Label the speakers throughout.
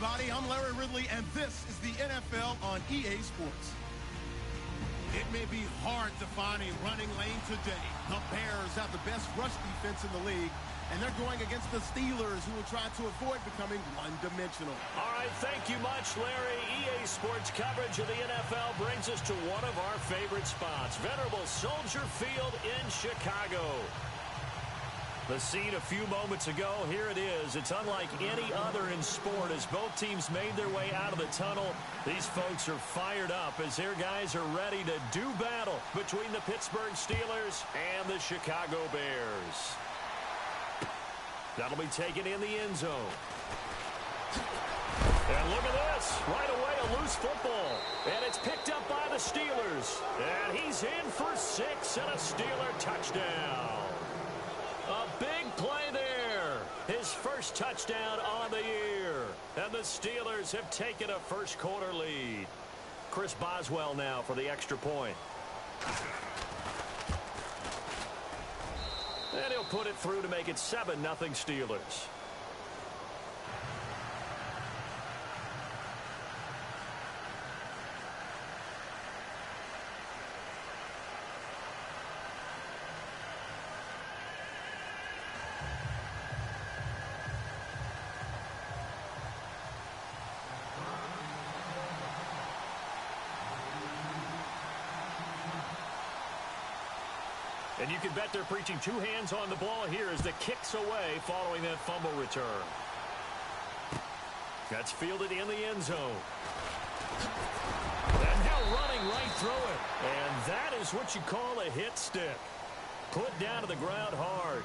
Speaker 1: everybody. I'm Larry Ridley, and this is the NFL on EA Sports. It may be hard to find a running lane today. The Bears have the best rush defense in the league, and they're going against the Steelers, who will try to avoid becoming one-dimensional.
Speaker 2: All right, thank you much, Larry. EA Sports coverage of the NFL brings us to one of our favorite spots, venerable Soldier Field in Chicago. The scene a few moments ago, here it is. It's unlike any other in sport as both teams made their way out of the tunnel. These folks are fired up as their guys are ready to do battle between the Pittsburgh Steelers and the Chicago Bears. That'll be taken in the end zone. And look at this. Right away, a loose football. And it's picked up by the Steelers. And he's in for 6 and a Steeler touchdown. A big play there. His first touchdown on the year. And the Steelers have taken a first-quarter lead. Chris Boswell now for the extra point. And he'll put it through to make it 7-0 Steelers. And you can bet they're preaching 2 hands on the ball here as the kick's away following that fumble return. That's fielded in the end zone. And now running right through it. And that is what you call a hit stick. Put down to the ground hard.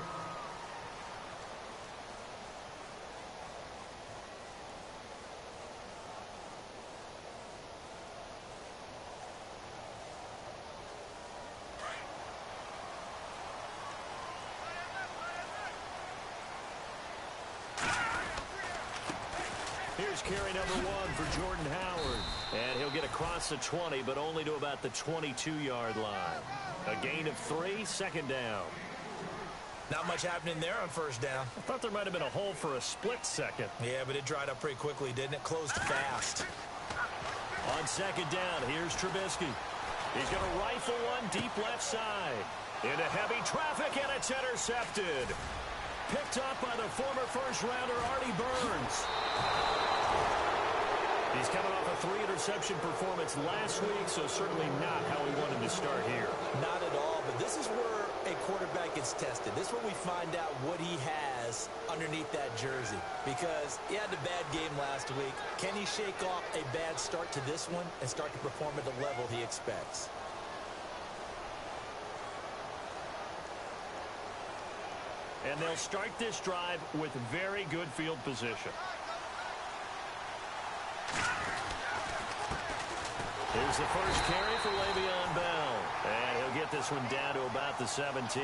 Speaker 2: Here's carry number 1 for Jordan Howard. And he'll get across the 20, but only to about the 22-yard line. A gain of 3, second down.
Speaker 3: Not much happening there on first down.
Speaker 2: I thought there might have been a hole for a split second.
Speaker 3: Yeah, but it dried up pretty quickly, didn't it? Closed fast.
Speaker 2: On second down, here's Trubisky. He's going to rifle one deep left side. Into heavy traffic, and it's intercepted. Picked up by the former first-rounder Artie Burns. He's coming off a 3-interception performance last week, so certainly not how we wanted to start here.
Speaker 3: Not at all, but this is where a quarterback gets tested. This is where we find out what he has underneath that jersey. Because he had a bad game last week. Can he shake off a bad start to this one and start to perform at the level he expects?
Speaker 2: And they'll start this drive with very good field position. Here's the first carry for Le'Veon Bell. And he'll get this one down to about the 17.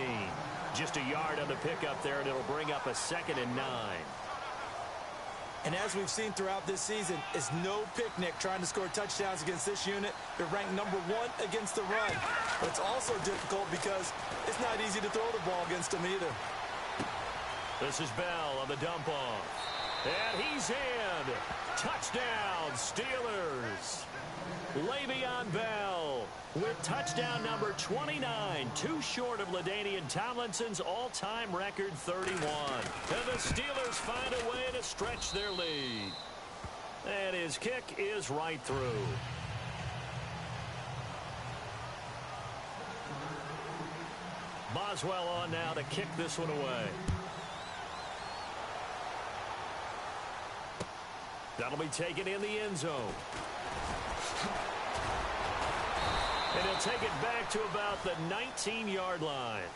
Speaker 2: Just a yard on the pickup there, and it'll bring up a 2nd and 9.
Speaker 3: And as we've seen throughout this season, it's no picnic trying to score touchdowns against this unit. They're ranked number 1 against the run. But it's also difficult because it's not easy to throw the ball against them either.
Speaker 2: This is Bell on the dump off. And he's in. Touchdown, Steelers. Le'Veon Bell with touchdown number 29, too short of LaDainian Tomlinson's all-time record 31. And the Steelers find a way to stretch their lead. And his kick is right through. Boswell on now to kick this one away. That'll be taken in the end zone. And he'll take it back to about the 19-yard line.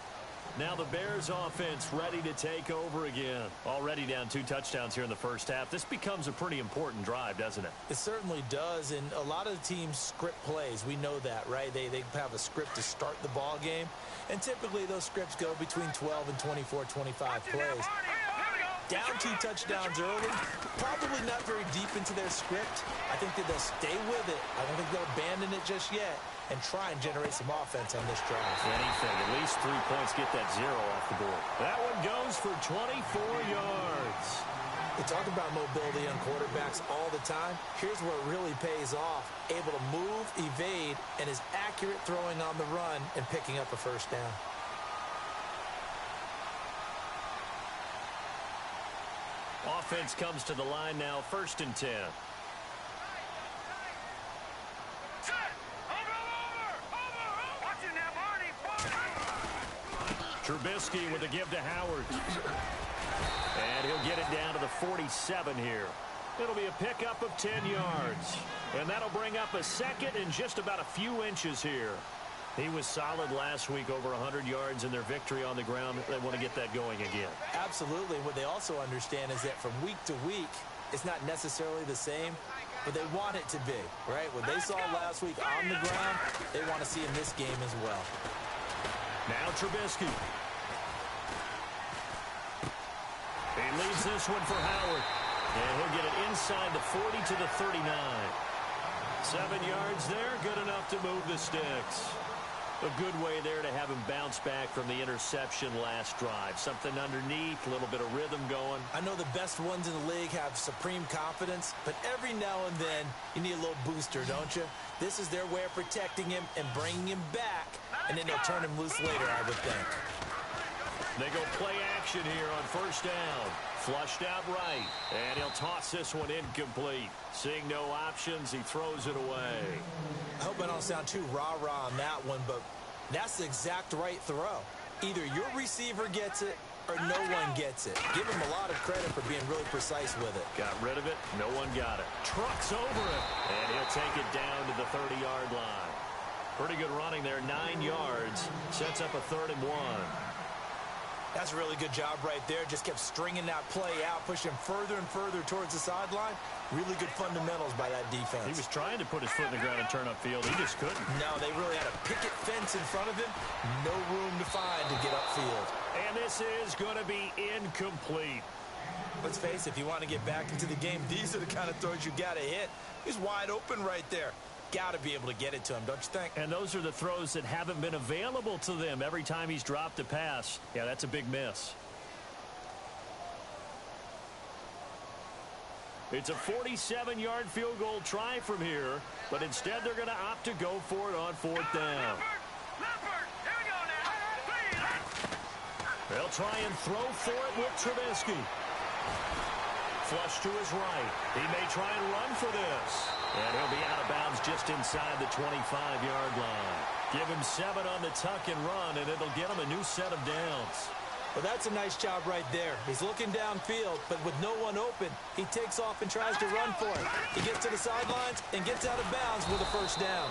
Speaker 2: Now the Bears offense ready to take over again. Already down 2 touchdowns here in the first half. This becomes a pretty important drive, doesn't it?
Speaker 3: It certainly does, and a lot of the teams script plays. We know that, right? They have a script to start the ball game, and typically those scripts go between 12 and 24, 25 plays. Down 2 touchdowns early, probably not very deep into their script. I think that they'll stay with it. I don't think they'll abandon it just yet and try and generate some offense on this drive.
Speaker 2: Anything, at least 3 points, get that 0 off the board. That one goes for 24 yards.
Speaker 3: You talk about mobility on quarterbacks all the time. Here's where it really pays off. Able to move, evade, and is accurate throwing on the run and picking up a first down.
Speaker 2: Offense comes to the line now, 1st and 10. Trubisky with a give to Howard. And he'll get it down to the 47 here. It'll be a pickup of 10 yards. And that'll bring up a second and just about a few inches here. He was solid last week, over 100 yards in their victory on the ground. They want to get that going again.
Speaker 3: Absolutely. What they also understand is that from week to week, it's not necessarily the same, but they want it to be, right? What they saw last week on the ground, they want to see in this game as well.
Speaker 2: Now Trubisky. He leaves this one for Howard. And he'll get it inside the 40 to the 39. 7 yards there, good enough to move the sticks. A good way there to have him bounce back from the interception last drive. Something underneath, a little bit of rhythm going.
Speaker 3: I know the best ones in the league have supreme confidence, but every now and then you need a little booster, don't you? This is their way of protecting him and bringing him back, and then they'll turn him loose later, I would think.
Speaker 2: They go play action here on 1st down. Flushed out right, and he'll toss this one incomplete. Seeing no options, he throws it away.
Speaker 3: I hope I don't sound too rah-rah on that one, but that's the exact right throw. Either your receiver gets it or no one gets it. Give him a lot of credit for being really precise with it.
Speaker 2: Got rid of it. No one got it. Trucks over it, and he'll take it down to the 30-yard line. Pretty good running there, 9 yards. Sets up a 3rd and 1.
Speaker 3: That's a really good job right there. Just kept stringing that play out, pushing further and further towards the sideline. Really good fundamentals by that defense.
Speaker 2: He was trying to put his foot in the ground and turn upfield. He just couldn't.
Speaker 3: No, they really had a picket fence in front of him. No room to find to get upfield.
Speaker 2: And this is going to be incomplete.
Speaker 3: Let's face it, if you want to get back into the game, these are the kind of throws you got to hit. He's wide open right there. Got to be able to get it to him, don't you think?
Speaker 2: And those are the throws that haven't been available to them every time he's dropped a pass. Yeah, that's a big miss. It's a 47-yard field goal try from here, but instead they're going to opt to go for it on 4th down. They'll try and throw for it with Trubisky. Flush to his right. He may try and run for this. And he'll be out of bounds just inside the 25-yard line. Give him 7 on the tuck and run, and it'll get him a new set of downs.
Speaker 3: Well, that's a nice job right there. He's looking downfield, but with no one open, he takes off and tries to run for it. He gets to the sidelines and gets out of bounds with a 1st down.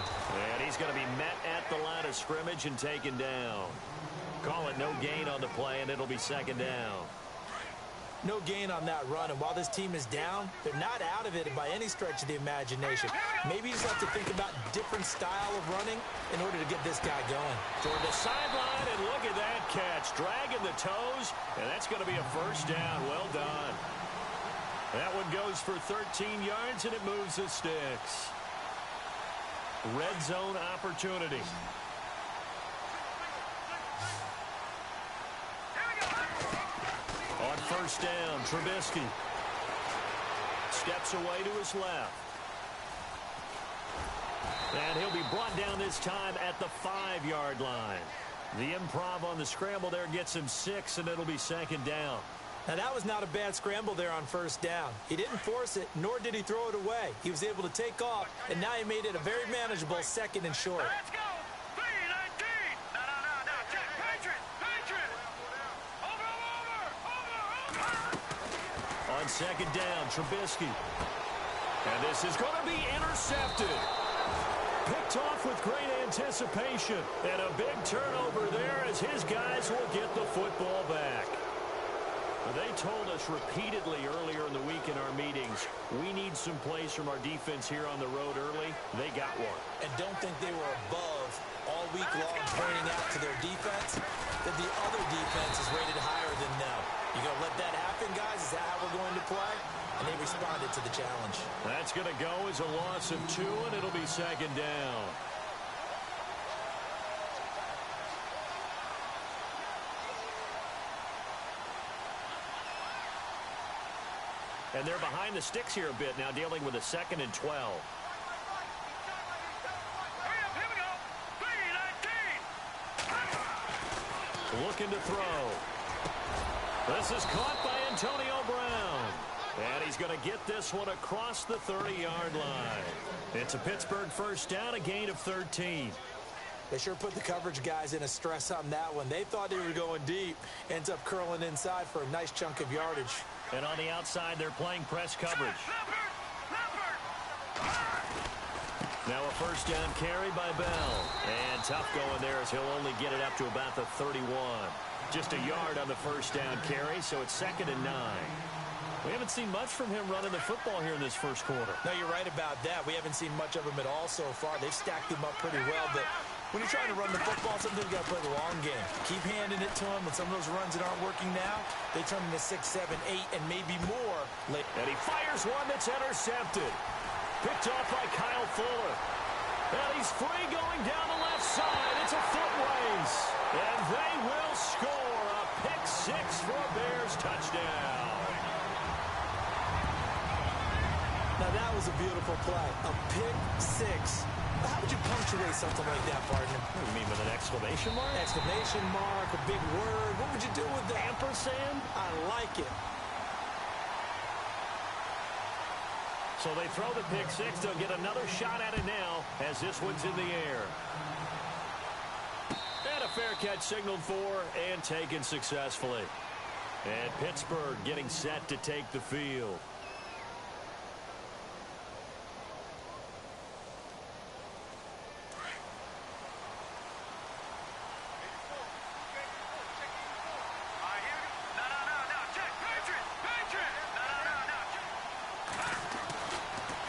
Speaker 2: And he's going to be met at the line of scrimmage and taken down. Call it no gain on the play, and it'll be 2nd down.
Speaker 3: No gain on that run, and while this team is down, they're not out of it by any stretch of the imagination. Maybe you just have to think about different style of running in order to get this guy going.
Speaker 2: Toward the sideline, and look at that catch. Dragging the toes, and that's going to be a 1st down. Well done. That one goes for 13 yards, and it moves the sticks. Red zone opportunity. On 1st down, Trubisky steps away to his left. And he'll be brought down this time at the 5-yard line. The improv on the scramble there gets him 6, and it'll be 2nd down.
Speaker 3: Now, that was not a bad scramble there on 1st down. He didn't force it, nor did he throw it away. He was able to take off, and now he made it a very manageable 2nd and short.
Speaker 4: Let's go! 3-19! No. Check. Patriot! Over!
Speaker 2: On 2nd down, Trubisky. And this is going to be intercepted. Picked off with great anticipation. And a big turnover there as his guys will get the football back. They told us repeatedly earlier in the week in our meetings, we need some plays from our defense here on the road early. They got one.
Speaker 3: And don't think they were above all week long pointing out to their defense that the other defense is rated higher than them. You going to let that happen, guys? Is that how we're going to play? And they responded to the challenge.
Speaker 2: That's going to go as a loss of 2, and it'll be 2nd down. And they're behind the sticks here a bit now, dealing with a 2nd and 12.
Speaker 4: Here we go. 3-19.
Speaker 2: Looking to throw. This is caught by Antonio Brown. And he's going to get this one across the 30-yard line. It's a Pittsburgh first down, a gain of 13.
Speaker 3: They sure put the coverage guys in a stress on that one. They thought they were going deep. Ends up curling inside for a nice chunk of yardage.
Speaker 2: And on the outside, they're playing press coverage. Now a first down carry by Bell. And tough going there as he'll only get it up to about the 31. Just a yard on the first down carry, so it's 2nd and 9. We haven't seen much from him running the football here in this first quarter.
Speaker 3: No, you're right about that. We haven't seen much of him at all so far. They've stacked him up pretty well, but when you're trying to run the football, sometimes you got to play the long game. Keep handing it to him. When some of those runs that aren't working now, they turn into 6, 7, 8, and maybe more later.
Speaker 2: And he fires one that's intercepted. Picked off by Kyle Fuller. And he's free going down the left side. It's a foot race. And they will score a pick 6 for a Bears touchdown.
Speaker 3: Now, that was a beautiful play. A pick 6. How would you punctuate something like that, partner?
Speaker 2: What do you mean, with an exclamation mark?
Speaker 3: Exclamation mark, a big word. What would you do with that?
Speaker 2: Ampersand?
Speaker 3: I like it.
Speaker 2: So they throw the pick 6. They'll get another shot at it now as this one's in the air. And a fair catch signaled for and taken successfully. And Pittsburgh getting set to take the field.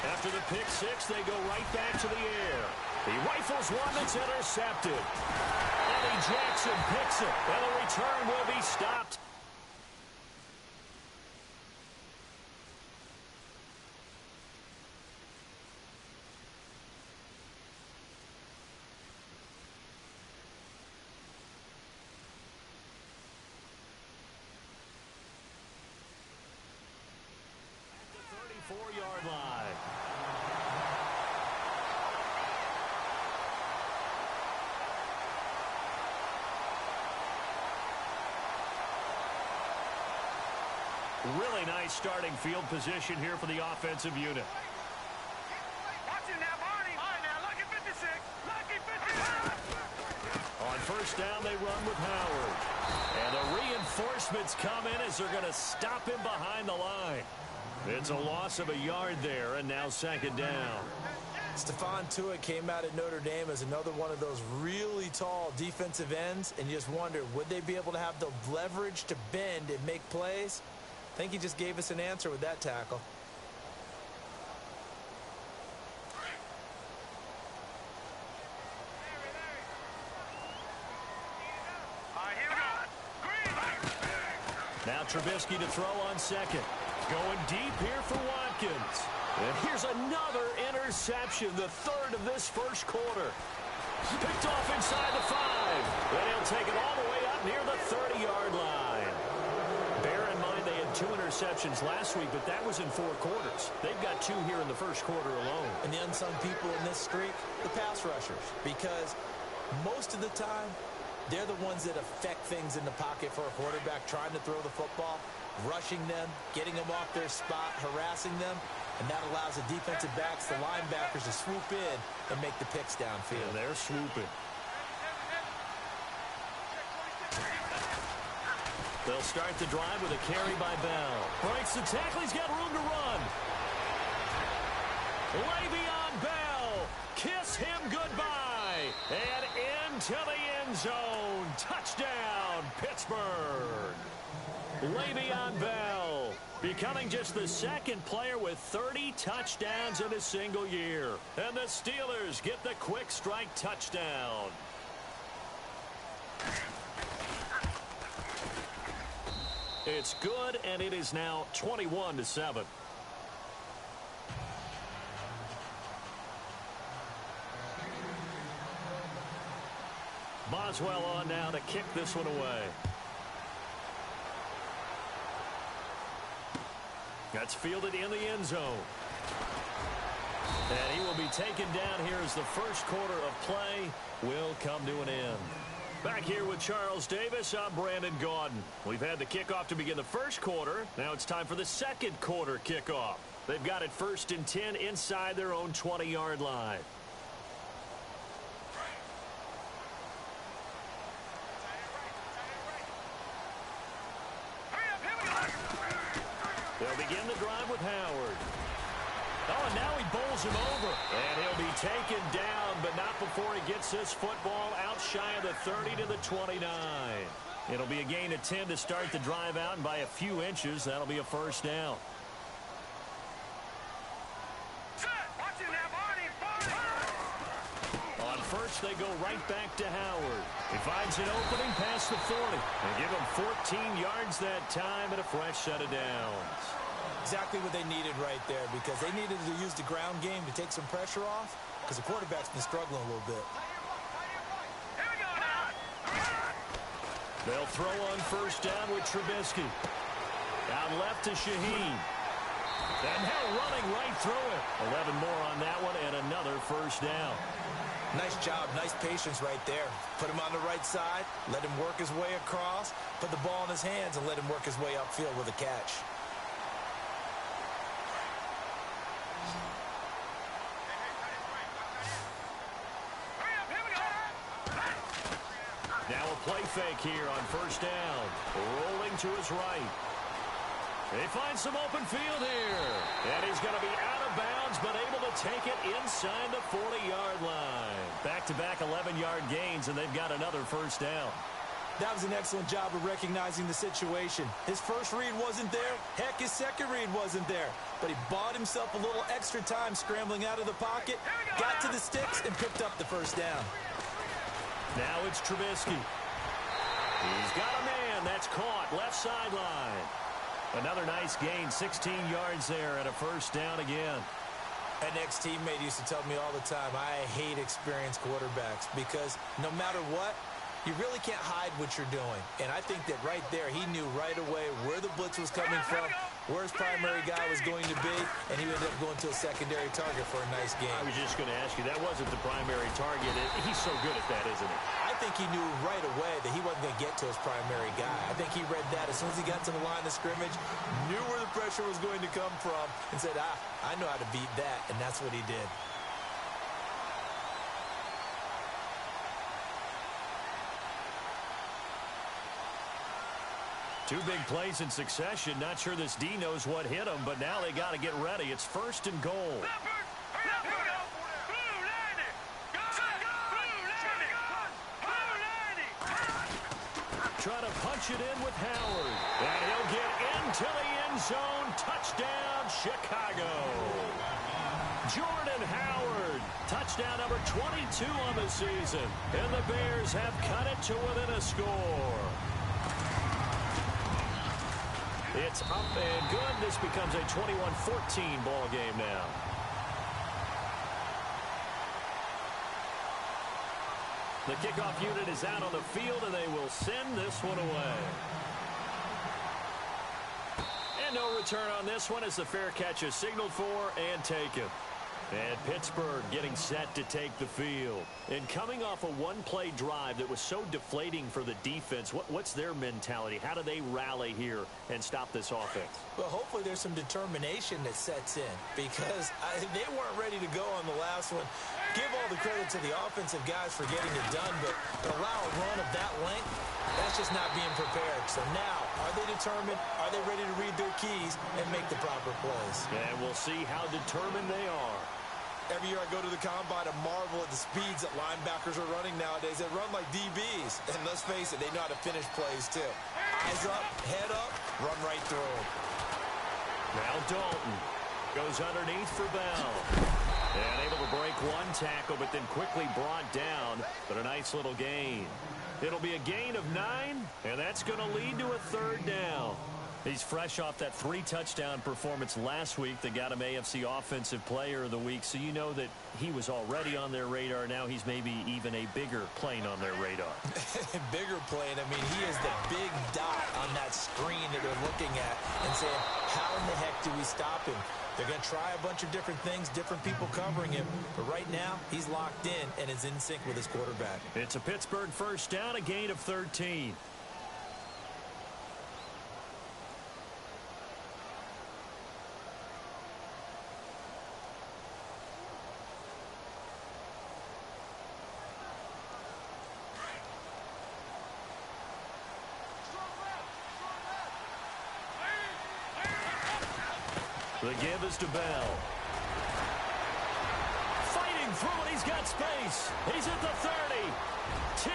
Speaker 2: After the pick 6, they go right back to the air. He rifles one that's intercepted. Eddie Jackson picks it, and the return will be stopped. At the 34-yard line. Really nice starting field position here for the offensive unit.
Speaker 4: Watch him now, Barney. All right, now, lucky 56. Lucky 56.
Speaker 2: On first down, they run with Howard. And the reinforcements come in as they're going to stop him behind the line. It's a loss of a yard there, and now 2nd down.
Speaker 3: Stephon Tuitt came out at Notre Dame as another one of those really tall defensive ends, and you just wonder, would they be able to have the leverage to bend and make plays? I think he just gave us an answer with that tackle.
Speaker 4: All right, here we go. Green.
Speaker 2: Now Trubisky to throw on 2nd. Going deep here for Watkins. And here's another interception, the 3rd of this first quarter. Picked off inside the 5. Then he'll take it all the way up near the 30-yard line. Bear in mind they had 2 interceptions last week, but that was in 4 quarters. They've got 2 here in the first quarter alone.
Speaker 3: And the unsung people in this streak, the pass rushers. Because most of the time, they're the ones that affect things in the pocket for a quarterback, trying to throw the football, rushing them, getting them off their spot, harassing them. And that allows the defensive backs, the linebackers, to swoop in and make the picks downfield.
Speaker 2: And they're swooping. They'll start the drive with a carry by Bell. Breaks the tackle. He's got room to run. Le'Veon Bell. Kiss him goodbye. And into the end zone. Touchdown, Pittsburgh. Le'Veon Bell becoming just the 2nd player with 30 touchdowns in a single year. And the Steelers get the quick strike touchdown. It's good, and it is now 21-7. Boswell on now to kick this one away. That's fielded in the end zone. And he will be taken down here as the first quarter of play will come to an end. Back here with Charles Davis, I'm Brandon Gaudin. We've had the kickoff to begin the first quarter. Now it's time for the second quarter kickoff. They've got it 1st and 10 inside their own 20-yard line. They'll begin the drive with Howard. Oh, and now he bowls him over. And he'll be taken down, but not before he gets this football out shy of the 30 to the 29. It'll be a gain of 10 to start the drive out, and by a few inches, that'll be a first down. On first, they go right back to Howard. He finds an opening past the 40. They give him 14 yards that time and a fresh set of downs.
Speaker 3: Exactly what they needed right there, because they needed to use the ground game to take some pressure off, because the quarterback's been struggling a little bit.
Speaker 2: They'll throw on first down with Trubisky. Out left to Shaheen. And now running right through it. 11 more on that one and another first down.
Speaker 3: Nice job, nice patience right there. Put him on the right side, let him work his way across, put the ball in his hands, and let him work his way upfield with a catch.
Speaker 2: Now a play fake here on first down. Rolling to his right. They find some open field here. And he's going to be out of bounds, but able to take it inside the 40-yard line. Back-to-back 11-yard gains, and they've got another first down.
Speaker 3: That was an excellent job of recognizing the situation. His first read wasn't there. Heck, his second read wasn't there. But he bought himself a little extra time scrambling out of the pocket, got to the sticks, and picked up the first down.
Speaker 2: Now it's Trubisky. He's got a man. That's caught. Left sideline. Another nice gain. 16 yards there and a first down again.
Speaker 3: An ex-teammate used to tell me all the time, I hate experienced quarterbacks because no matter what, you really can't hide what you're doing. And I think that right there, he knew right away where the blitz was coming from, where his primary guy was going to be, and he ended up going to a secondary target for a nice game.
Speaker 2: I was just going to ask you, that wasn't the primary target. He's so good at that, isn't he?
Speaker 3: I think he knew right away that he wasn't going to get to his primary guy. I think he read that as soon as he got to the line of scrimmage, knew where the pressure was going to come from, and said, I know how to beat that, and that's what he did.
Speaker 2: Two big plays in succession. Not sure this D knows what hit him, but now they got to get ready. It's first and goal. Try to punch it in with Howard. And he'll get into the end zone. Touchdown, Chicago. Jordan Howard. Touchdown number 22 on the season. And the Bears have cut it to within a score. It's up and good. This becomes a 21-14 ball game now. The kickoff unit is out on the field, and they will send this one away. And no return on this one as the fair catch is signaled for and taken. And Pittsburgh getting set to take the field. And coming off a one-play drive that was so deflating for the defense, what's their mentality? How do they rally here and stop this offense?
Speaker 3: Well, hopefully there's some determination that sets in because they weren't ready to go on the last one. Give all the credit to the offensive guys for getting it done, but allow a run of that length, that's just not being prepared. So now, are they determined? Are they ready to read their keys and make the proper plays?
Speaker 2: And we'll see how determined they are.
Speaker 3: Every year I go to the combine and marvel at the speeds that linebackers are running nowadays. They run like DBs. And let's face it, they know how to finish plays too. Eyes up, head up, run right through them.
Speaker 2: Now Dalton goes underneath for Bell. And able to break one tackle, but then quickly brought down. But a nice little gain. It'll be a gain of 9, and that's going to lead to a third down. He's fresh off that 3-touchdown performance last week that got him AFC Offensive Player of the Week, so you know that he was already on their radar. Now he's maybe even a bigger plane on their radar.
Speaker 3: Bigger plane. I mean, he is the big dot on that screen that they're looking at and saying, how in the heck do we stop him? They're going to try a bunch of different things, different people covering him. But right now, he's locked in and is in sync with his quarterback.
Speaker 2: It's a Pittsburgh first down, a gain of 13. The give is to Bell. Fighting through it. He's got space. He's at the 30. 10.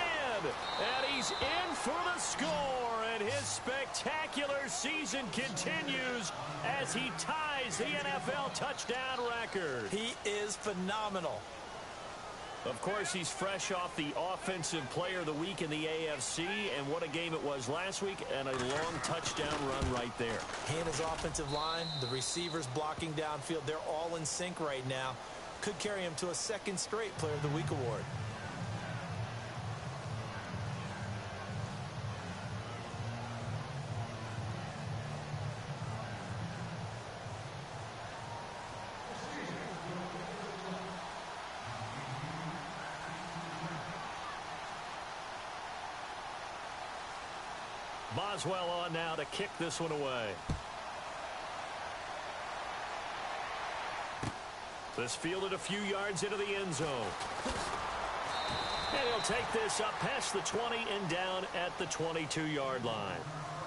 Speaker 2: And he's in for the score. And his spectacular season continues as he ties the NFL touchdown record.
Speaker 3: He is phenomenal.
Speaker 2: Of course, he's fresh off the Offensive Player of the Week in the AFC, and what a game it was last week, and a long touchdown run right there.
Speaker 3: He and his offensive line, the receivers blocking downfield, they're all in sync right now. Could carry him to a second straight Player of the Week award.
Speaker 2: Boswell on now to kick this one away. This fielded a few yards into the end zone. And he'll take this up past the 20 and down at the 22-yard line.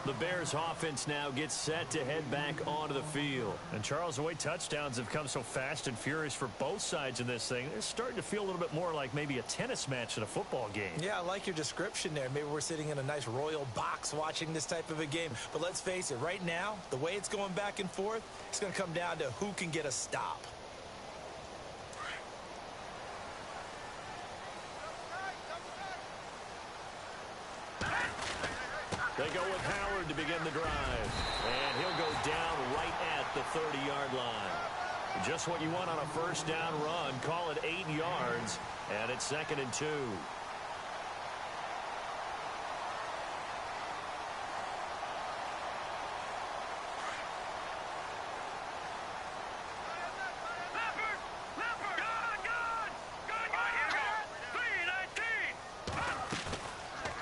Speaker 2: The Bears offense now gets set to head back onto the field. And Charles, the way touchdowns have come so fast and furious for both sides in this thing, it's starting to feel a little bit more like maybe a tennis match than a football game.
Speaker 3: Yeah, I like your description there. Maybe we're sitting in a nice royal box watching this type of a game. But let's face it, right now, the way it's going back and forth, it's going to come down to who can get a stop.
Speaker 2: They go with Howard to begin the drive. And he'll go down right at the 30-yard line. Just what you want on a first down run. Call it 8 yards. And it's 2nd and 2.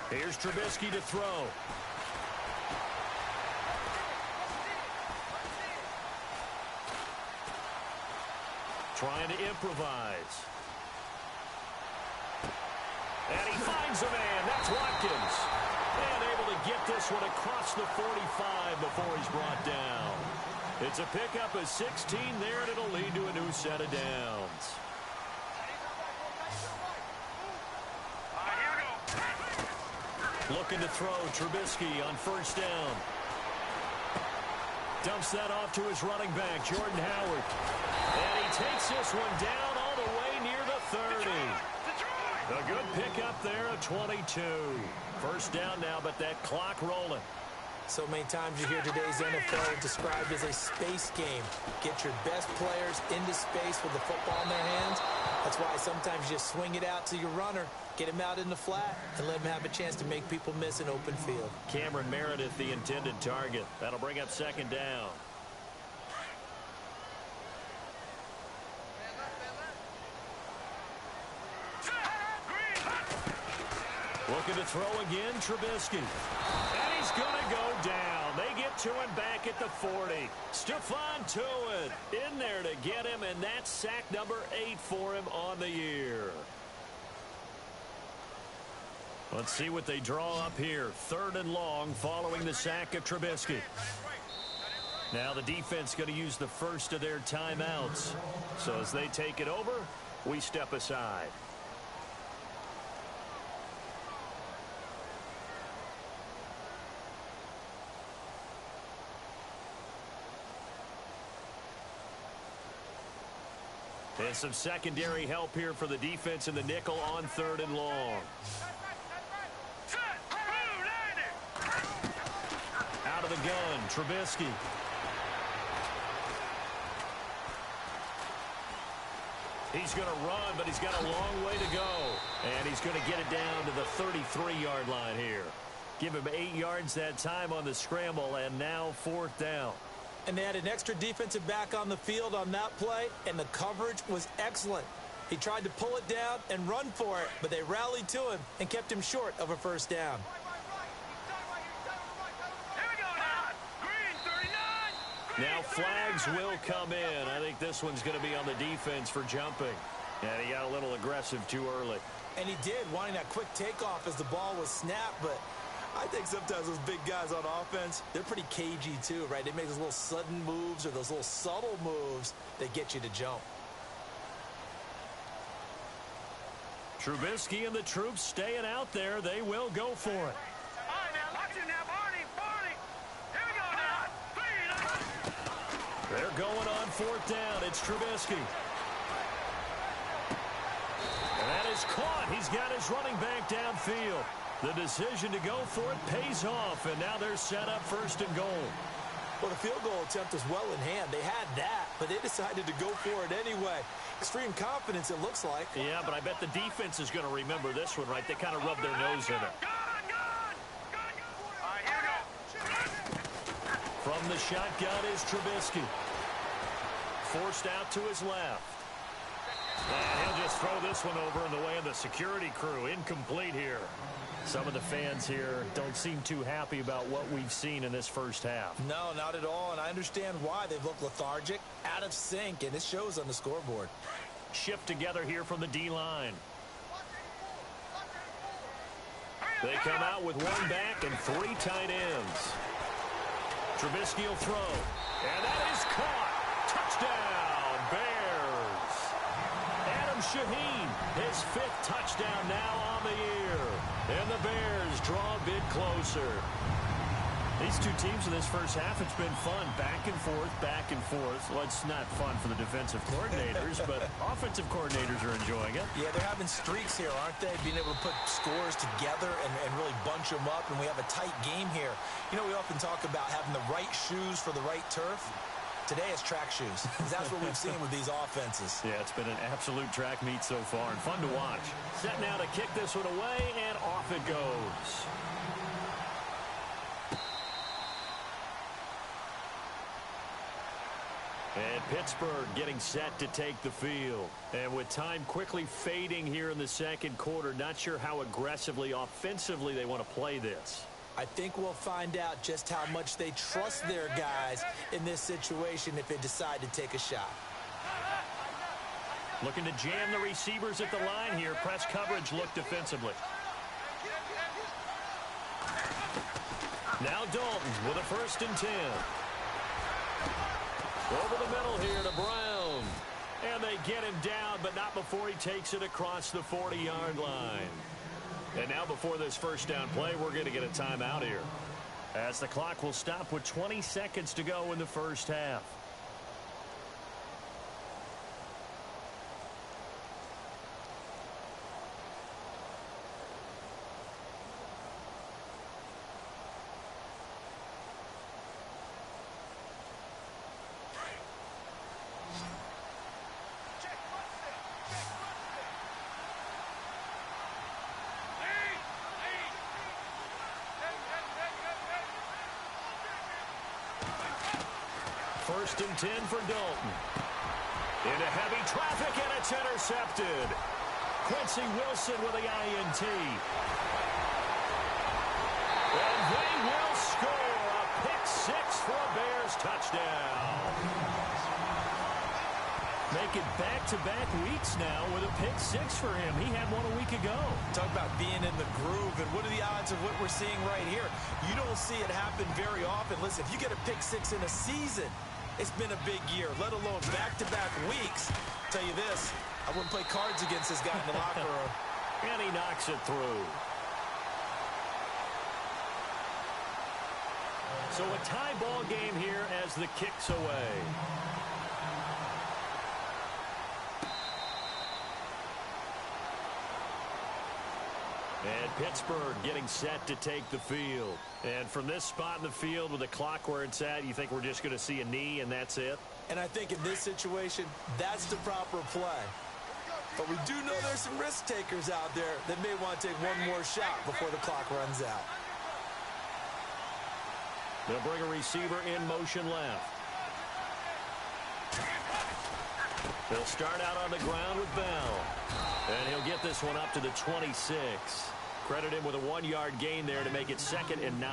Speaker 2: Here's Trubisky to throw. Trying to improvise. And he finds a man. That's Watkins. And able to get this one across the 45 before he's brought down. It's a pickup of 16 there, and it'll lead to a new set of downs. Looking to throw Trubisky on first down. Dumps that off to his running back, Jordan Howard. And he takes this one down all the way near the 30. A good pickup there at 22. First down now, but that clock rolling.
Speaker 3: So many times you hear today's NFL described as a space game. Get your best players into space with the football in their hands. That's why sometimes you just swing it out to your runner, get him out in the flat, and let him have a chance to make people miss an open field.
Speaker 2: Cameron Meredith, the intended target. That'll bring up 2nd down. Looking to throw again, Trubisky. And he's going to go down. They get to him back at the 40. Stephon Tuitt in there to get him, and that's sack number 8 for him on the year. Let's see what they draw up here. 3rd and long following the sack of Trubisky. Now the defense going to use the first of their timeouts. So as they take it over, we step aside. And some secondary help here for the defense in the nickel on 3rd and long. Out of the gun, Trubisky. He's going to run, but he's got a long way to go. And he's going to get it down to the 33-yard line here. Give him 8 yards that time on the scramble, and now 4th down.
Speaker 3: And they had an extra defensive back on the field on that play, and the coverage was excellent. He tried to pull it down and run for it, but they rallied to him and kept him short of a first down.
Speaker 2: Now flags will come in. I think this one's going to be on the defense for jumping. And he got a little aggressive too early.
Speaker 3: And he did, wanting that quick takeoff as the ball was snapped, but I think sometimes those big guys on offense, they're pretty cagey too, right? They make those little sudden moves or those little subtle moves that get you to jump.
Speaker 2: Trubisky and the troops staying out there. They will go for it.
Speaker 4: All right, now, watch it now, Barney. Here we go now.
Speaker 2: They're going on 4th down. It's Trubisky. And that is caught. He's got his running back downfield. The decision to go for it pays off, and now they're set up 1st and goal.
Speaker 3: Well, the field goal attempt was well in hand. They had that, but they decided to go for it anyway. Extreme confidence, it looks like.
Speaker 2: Yeah, but I bet the defense is going to remember this one, right? They kind of rubbed their nose in it.
Speaker 4: All right, here we go.
Speaker 2: From the shotgun is Trubisky. Forced out to his left. And he'll just throw this one over in the way of the security crew. Incomplete here. Some of the fans here don't seem too happy about what we've seen in this first half.
Speaker 3: No, not at all, and I understand why. They've looked lethargic, out of sync, and it shows on the scoreboard.
Speaker 2: Shift together here from the D-line. They come out with 1 back and 3 tight ends. Trubisky will throw. And that is caught. Touchdown, Bears. Adam Shaheen, his 5th touchdown now on the year. And the Bears draw a bit closer. These two teams in this first half, it's been fun. Back and forth, back and forth. Well, it's not fun for the defensive coordinators, but offensive coordinators are enjoying it.
Speaker 3: Yeah, they're having streaks here, aren't they? Being able to put scores together and really bunch them up, and we have a tight game here. You know, we often talk about having the right shoes for the right turf. Today it's track shoes. That's what we've seen with these offenses.
Speaker 2: Yeah, it's been an absolute track meet so far and fun to watch. Set now to kick this one away, and off it goes. And Pittsburgh getting set to take the field. And with time quickly fading here in the second quarter, not sure how aggressively, offensively they want to play this.
Speaker 3: I think we'll find out just how much they trust their guys in this situation if they decide to take a shot.
Speaker 2: Looking to jam the receivers at the line here. Press coverage look defensively. Now Dalton with a 1st and 10. Over the middle here to Brown. And they get him down, but not before he takes it across the 40-yard line. And now before this first down play, we're going to get a timeout here, as the clock will stop with 20 seconds to go in the first half. First and 10 for Dalton. Into heavy traffic, and it's intercepted. Quincy Wilson with the INT. And they will score a pick 6 for a Bears touchdown. Make it back-to-back weeks now with a pick 6 for him. He had one a week ago.
Speaker 3: Talk about being in the groove, and what are the odds of what we're seeing right here? You don't see it happen very often. Listen, if you get a pick 6 in a season, it's been a big year, let alone back-to-back weeks. I'll tell you this, I wouldn't play cards against this guy in the locker room.
Speaker 2: And he knocks it through. So a tie ball game here as the kick's away. And Pittsburgh getting set to take the field. And from this spot in the field with the clock where it's at, you think we're just going to see a knee and that's it?
Speaker 3: And I think in this situation, that's the proper play. But we do know there's some risk takers out there that may want to take one more shot before the clock runs out.
Speaker 2: They'll bring a receiver in motion left. They'll start out on the ground with Bell. And he'll get this one up to the 26. Credit him with a 1-yard gain there to make it 2nd and 9.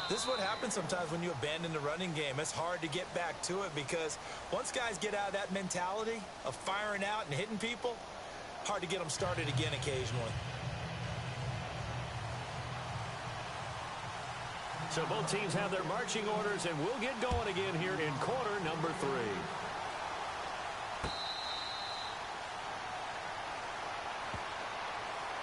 Speaker 3: This is what happens sometimes when you abandon the running game. It's hard to get back to it because once guys get out of that mentality of firing out and hitting people, hard to get them started again occasionally.
Speaker 2: So both teams have their marching orders, and we'll get going again here in quarter number 3.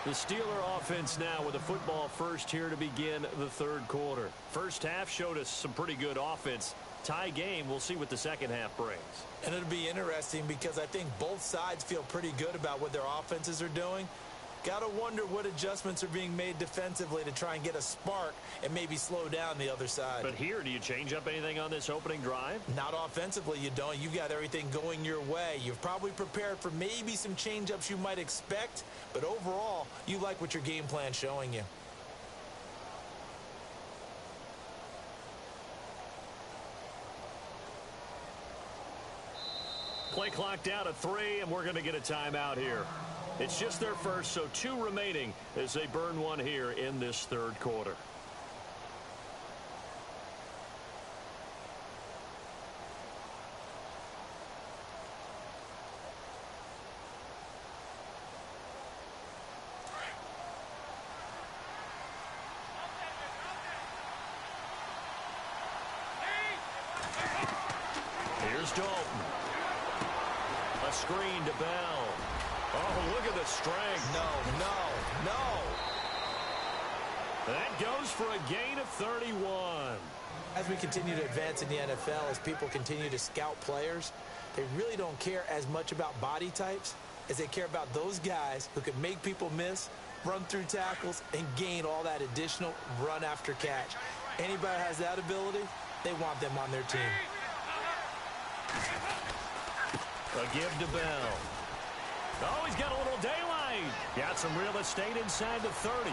Speaker 2: The Steeler offense now with the football first here to begin the 3rd quarter. First half showed us some pretty good offense. Tie game, we'll see what the second half brings.
Speaker 3: And it'll be interesting because I think both sides feel pretty good about what their offenses are doing. Got to wonder what adjustments are being made defensively to try and get a spark and maybe slow down the other side.
Speaker 2: But here, do you change up anything on this opening drive?
Speaker 3: Not offensively, you don't. You've got everything going your way. You've probably prepared for maybe some change-ups you might expect, but overall, you like what your game plan's showing you.
Speaker 2: Play clock down to 3, and we're going to get a timeout here. It's just their first, so 2 remaining as they burn one here in this 3rd quarter. Here's Dalton. A screen to Bell. Oh, look at the strength.
Speaker 3: No.
Speaker 2: That goes for a gain of 31.
Speaker 3: As we continue to advance in the NFL, as people continue to scout players, they really don't care as much about body types as they care about those guys who can make people miss, run through tackles, and gain all that additional run after catch. Anybody who has that ability, they want them on their team.
Speaker 2: A give to Bell. Oh, he's got a little daylight. Got some real estate inside the 30.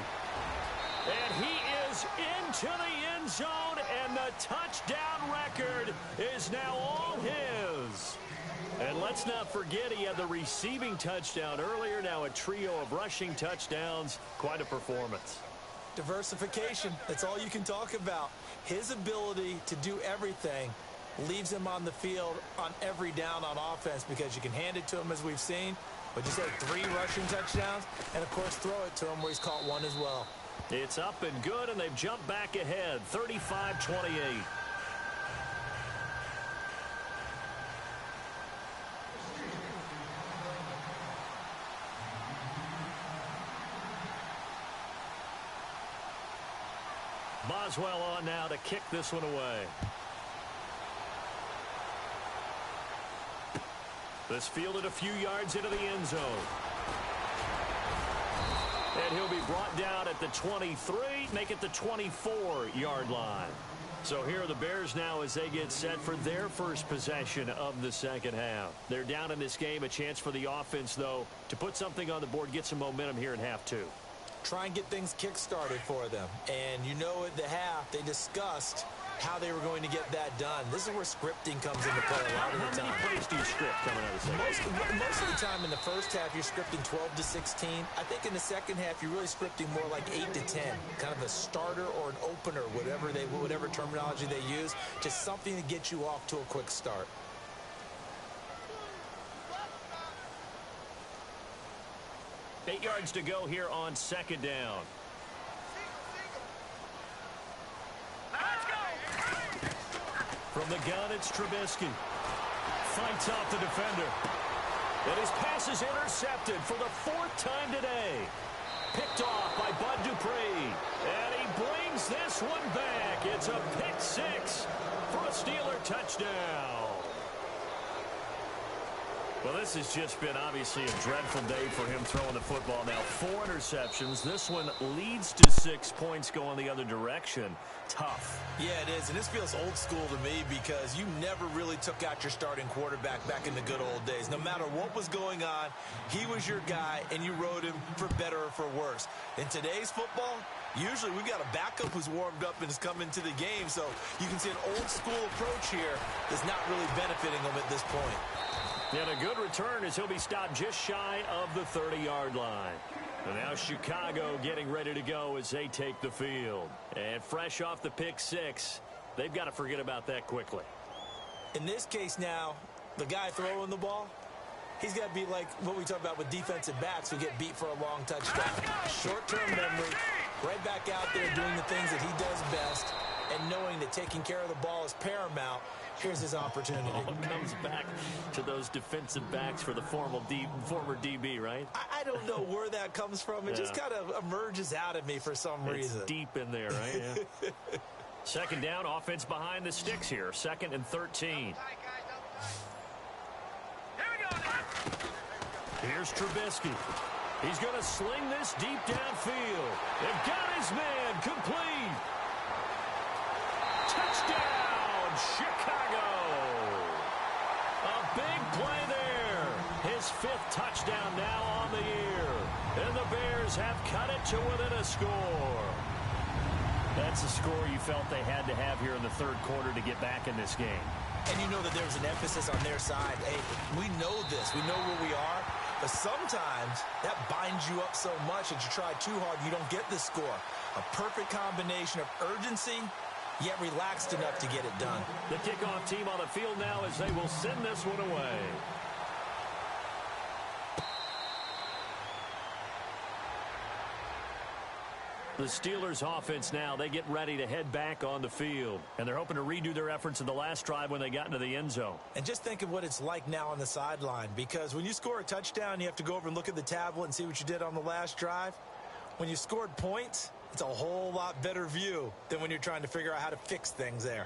Speaker 2: And he is into the end zone, and the touchdown record is now all his. And let's not forget he had the receiving touchdown earlier, now a trio of rushing touchdowns. Quite a performance.
Speaker 3: Diversification, that's all you can talk about. His ability to do everything leaves him on the field on every down on offense because you can hand it to him as we've seen. But you say 3 rushing touchdowns, and of course throw it to him where he's caught 1 as well.
Speaker 2: It's up and good, and they've jumped back ahead, 35-28. Boswell on now to kick this one away. This fielded a few yards into the end zone. And he'll be brought down at the 23, make it the 24-yard line. So here are the Bears now as they get set for their first possession of the second half. They're down in this game, a chance for the offense, though, to put something on the board, get some momentum here in half 2.
Speaker 3: Try and get things kick-started for them. And you know at the half, they discussed how they were going to get that done. This is where scripting comes into play a lot of the time.
Speaker 2: How many plays do you script coming out of the second?
Speaker 3: Most of the time in the first half, you're scripting 12 to 16. I think in the second half, you're really scripting more like 8 to 10. Kind of a starter or an opener, whatever terminology they use. Just something to get you off to a quick start.
Speaker 2: Eight yards to go here on second down. From the gun, it's Trubisky. Fights off the defender. And his pass is intercepted for the 4th time today. Picked off by Bud Dupree. And he brings this one back. It's a pick 6 for a Steeler touchdown. Well, this has just been obviously a dreadful day for him throwing the football. Now 4 interceptions. This one leads to 6 points going the other direction. Tough.
Speaker 3: Yeah, it is. And this feels old school to me because you never really took out your starting quarterback back in the good old days. No matter what was going on, he was your guy, and you rode him for better or for worse. In today's football, usually we've got a backup who's warmed up and has come into the game. So you can see an old school approach here that's not really benefiting him at this point.
Speaker 2: And a good return as he'll be stopped just shy of the 30-yard line. And now Chicago getting ready to go as they take the field. And fresh off the pick 6, they've got to forget about that quickly.
Speaker 3: In this case now, the guy throwing the ball, he's got to be like what we talk about with defensive backs who get beat for a long touchdown. Short-term memory, right back out there doing the things that he does best, and knowing that taking care of the ball is paramount. Here's his opportunity.
Speaker 2: All comes back to those defensive backs for the former DB, right?
Speaker 3: I don't know where that comes from. It just kind of emerges out of me for some reason.
Speaker 2: It's deep in there, right? Yeah. Second down, offense behind the sticks here. 2nd and 13. Here's Trubisky. He's going to sling this deep downfield. They've got his man complete. Touchdown, Chicago. A big play there. His 5th touchdown now on the year. And the Bears have cut it to within a score. That's a score you felt they had to have here in the 3rd quarter to get back in this game.
Speaker 3: And you know that there's an emphasis on their side. Hey, we know this. We know where we are. But sometimes that binds you up so much that you try too hard, you don't get the score. A perfect combination of urgency, yet relaxed enough to get it done.
Speaker 2: The kickoff team on the field now as they will send this one away. The Steelers offense now, they get ready to head back on the field. And they're hoping to redo their efforts in the last drive when they got into the end zone.
Speaker 3: And just think of what it's like now on the sideline. Because when you score a touchdown, you have to go over and look at the tablet and see what you did on the last drive. When you scored points, it's a whole lot better view than when you're trying to figure out how to fix things there.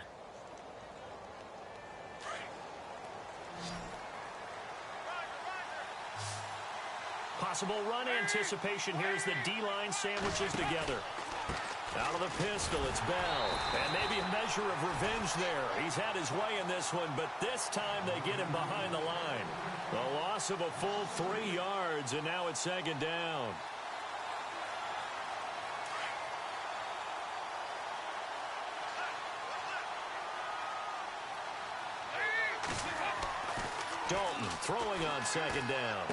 Speaker 2: Possible run anticipation here as the D-line sandwiches together. Out of the pistol, it's Bell. And maybe a measure of revenge there. He's had his way in this one, but this time they get him behind the line. The loss of a full 3 yards, and now it's 2nd down. Dalton throwing on 2nd down.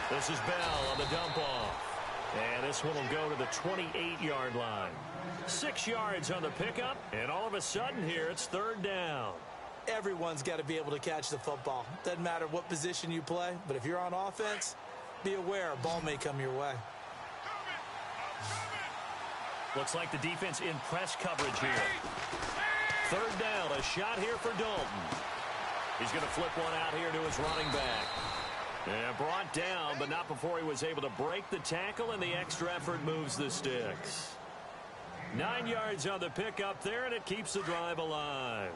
Speaker 2: This is Bell on the dump off. And this one will go to the 28-yard line. 6 yards on the pickup, and all of a sudden here it's 3rd down.
Speaker 3: Everyone's got to be able to catch the football. Doesn't matter what position you play, but if you're on offense, be aware a ball may come your way.
Speaker 2: Looks like the defense in press coverage here. 3rd down, a shot here for Dalton. He's going to flip one out here to his running back. And brought down, but not before he was able to break the tackle, and the extra effort moves the sticks. 9 yards on the pickup there, and it keeps the drive alive.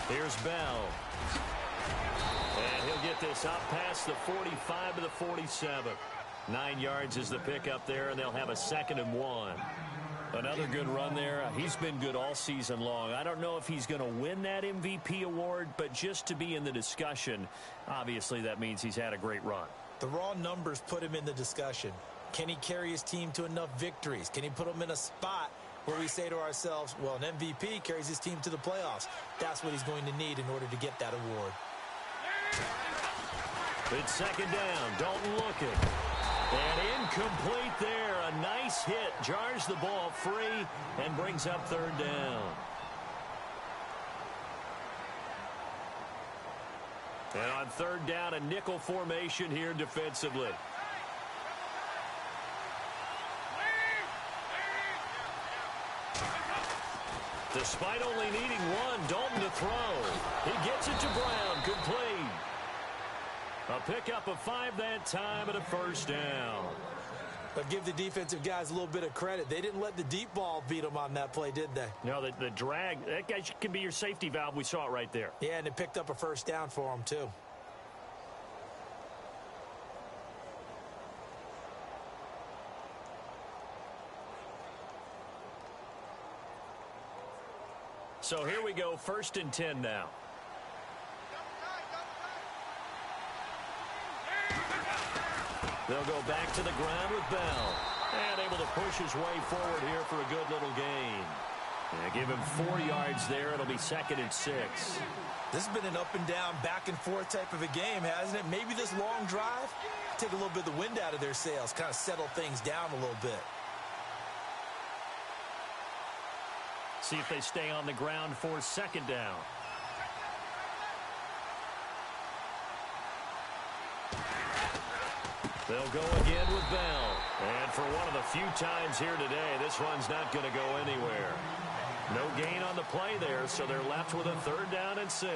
Speaker 2: Here's Bell. And he'll get this up past the 45 to the 47. 9 yards is the pickup there, and they'll have a 2nd and 1. Another good run there. He's been good all season long. I don't know if he's going to win that MVP award, but just to be in the discussion, obviously that means he's had a great run.
Speaker 3: The raw numbers put him in the discussion. Can he carry his team to enough victories? Can he put them in a spot where we say to ourselves, well, an MVP carries his team to the playoffs. That's what he's going to need in order to get that award.
Speaker 2: It's 2nd down. Dalton looking. And incomplete there. A nice hit. Jars the ball free and brings up 3rd down. And on 3rd down, a nickel formation here defensively. Despite only needing one, Dalton to throw. He gets it to Brown, complete. A pickup of 5 that time and a 1st down.
Speaker 3: But give the defensive guys a little bit of credit. They didn't let the deep ball beat them on that play, did they?
Speaker 2: No, the drag, that guy can be your safety valve. We saw it right there.
Speaker 3: Yeah, and it picked up a first down for them, too.
Speaker 2: So here we go, 1st and 10 now. They'll go back to the ground with Bell. And able to push his way forward here for a good little gain. Yeah, give him 4 yards there. It'll be 2nd and 6.
Speaker 3: This has been an up and down, back and forth type of a game, hasn't it? Maybe this long drive, take a little bit of the wind out of their sails, kind of settle things down a little bit.
Speaker 2: See if they stay on the ground for 2nd down. They'll go again with Bell. And for one of the few times here today, this one's not going to go anywhere. No gain on the play there, so they're left with a 3rd down and 6.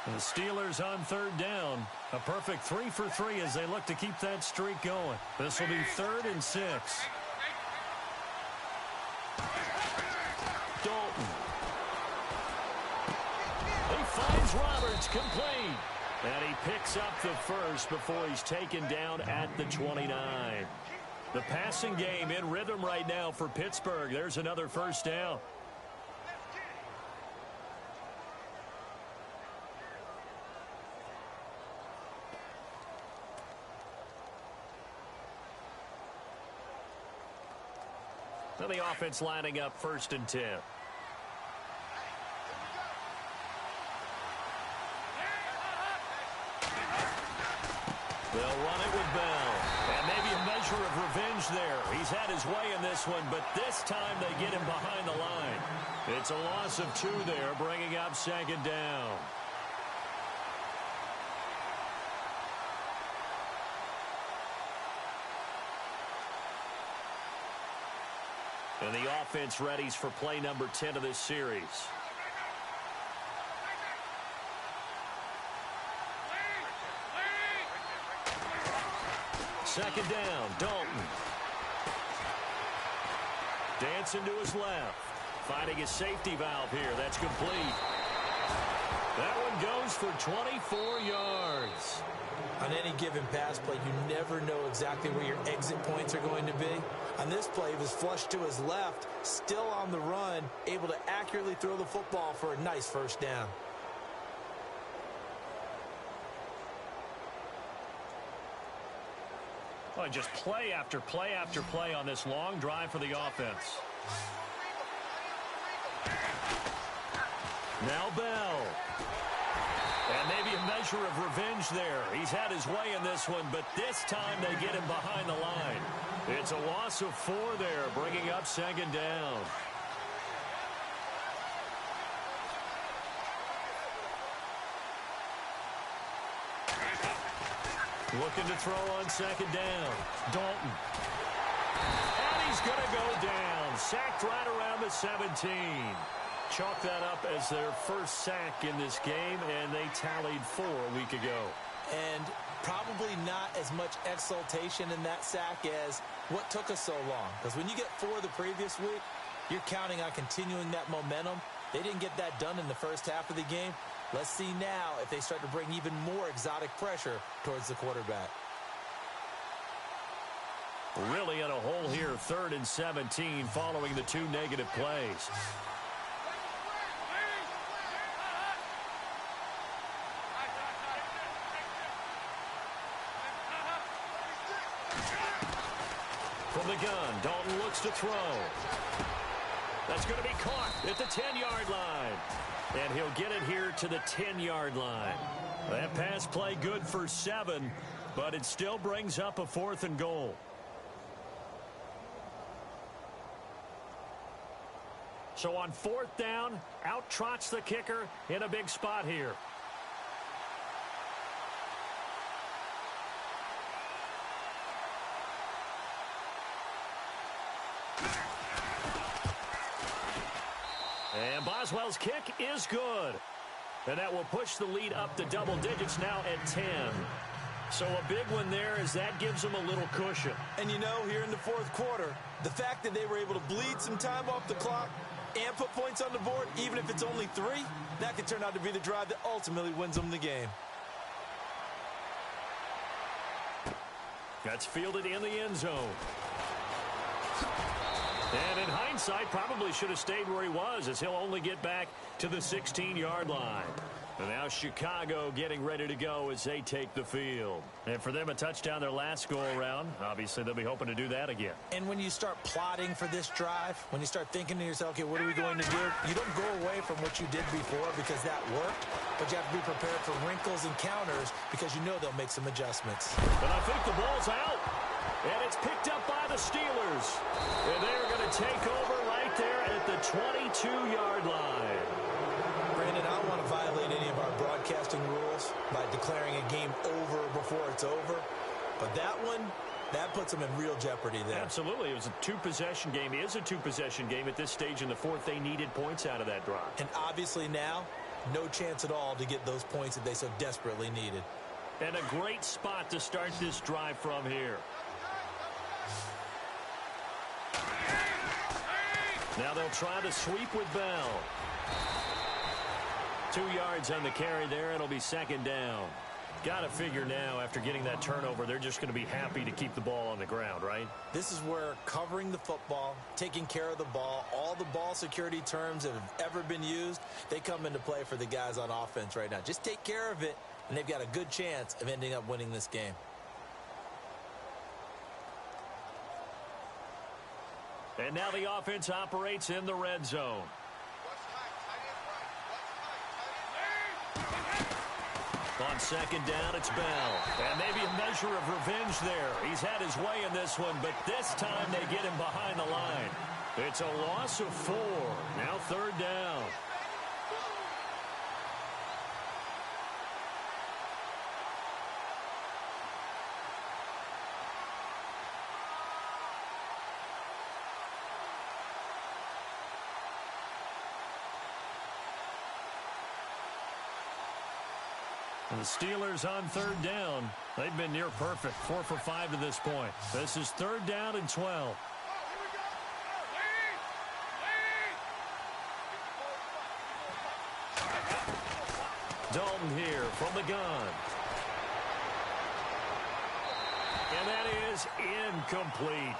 Speaker 2: The Steelers on 3rd down. A perfect 3 for 3 as they look to keep that streak going. This will be 3rd and 6. Dalton. He finds Roberts complete. And he picks up the first before he's taken down at the 29. The passing game in rhythm right now for Pittsburgh. There's another 1st down. Now the offense lining up 1st and 10. They'll run it with Bell. And maybe a measure of revenge there. He's had his way in this one, but this time they get him behind the line. It's a loss of 2 there, bringing up 2nd down. And the offense readies for play number 10 of this series. Second down, Dalton. Dancing to his left. Finding his safety valve here. That's complete. That one goes for 24 yards.
Speaker 3: On any given pass play, you never know exactly where your exit points are going to be. On this play, he was flushed to his left, still on the run, able to accurately throw the football for a nice 1st down.
Speaker 2: Well, just play after play after play on this long drive for the offense. Now Bell. And maybe a measure of revenge there. He's had his way in this one, but this time they get him behind the line. It's a loss of 4 there, bringing up 2nd down. Looking to throw on 2nd down. Dalton. And he's going to go down. Sacked right around the 17. Chalk that up as their first sack in this game, and they tallied 4 a week ago.
Speaker 3: And probably not as much exultation in that sack as what took us so long. Because when you get 4 the previous week, you're counting on continuing that momentum. They didn't get that done in the first half of the game. Let's see now if they start to bring even more exotic pressure towards the quarterback.
Speaker 2: Really in a hole here, 3rd and 17 following the 2 negative plays. From the gun, Dalton looks to throw. That's going to be caught at the 10-yard line. And he'll get it here to the 10-yard line. That pass play good for 7, but it still brings up a 4th and goal. So on 4th down, out trots the kicker in a big spot here. And Boswell's kick is good. And that will push the lead up to double digits now at 10. So a big one there as that gives them a little cushion.
Speaker 3: And you know, here in the fourth quarter, the fact that they were able to bleed some time off the clock and put points on the board, even if it's only 3, that could turn out to be the drive that ultimately wins them the game.
Speaker 2: That's fielded in the end zone. And in hindsight, probably should have stayed where he was, as he'll only get back to the 16-yard line. And now Chicago getting ready to go as they take the field. And for them, a touchdown their last go-around. Obviously, they'll be hoping to do that again.
Speaker 3: And when you start plotting for this drive, when you start thinking to yourself, okay, what are we going to do? You don't go away from what you did before because that worked, but you have to be prepared for wrinkles and counters because you know they'll make some adjustments.
Speaker 2: And I think the ball's out. And it's picked up by the Steelers. And they're going to take over right there at the 22-yard line.
Speaker 3: Brandon, I don't want to violate any of our broadcasting rules by declaring a game over before it's over. But that one, that puts them in real jeopardy there.
Speaker 2: Absolutely. It was a two-possession game. It is a two-possession game at this stage in the fourth. They needed points out of that drive.
Speaker 3: And obviously now, no chance at all to get those points that they so desperately needed.
Speaker 2: And a great spot to start this drive from here. Now they'll try to sweep with Bell. 2 yards on the carry there. It'll be second down. Got to figure now, after getting that turnover, they're just going to be happy to keep the ball on the ground, right?
Speaker 3: This is where covering the football, taking care of the ball, all the ball security terms that have ever been used, they come into play for the guys on offense right now. Just take care of it, and they've got a good chance of ending up winning this game.
Speaker 2: And now the offense operates in the red zone. On second down, it's Bell. And maybe a measure of revenge there. He's had his way in this one, but this time they get him behind the line. It's a loss of 4. Now third down. The Steelers on third down. They've been near perfect. 4 for 5 to this point. This is third down and 12. Dalton here from the gun. And that is incomplete.